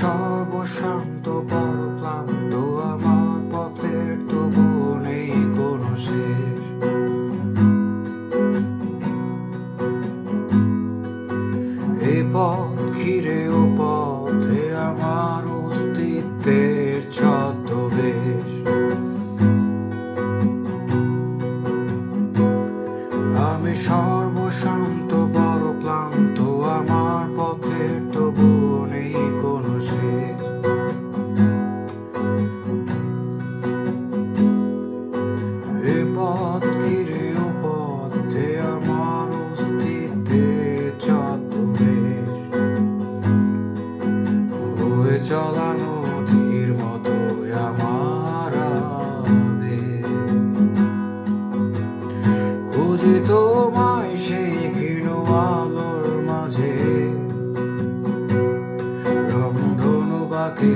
সর্বশান্ত বড় ক্লান্ত, আমার পথের তবু নেই কোনো শেষ। এ পথ ঘিরে ও পথে আমার অস্তিত্বের ছদ্মবেশ। আমি সর্বশান্ত বড় ক্লান্ত, আমার পথের তবু নেই কোনো শেষ। এ পথ ঘিরে ও পথে আমার অস্তিত্বের ছদ্মবেশ। বয়ে চলা নদীর মতো আমার আবেগ। খুঁজি তোমায় সেই ক্ষীণ আলোর মাঝে, রংধনু বাঁকে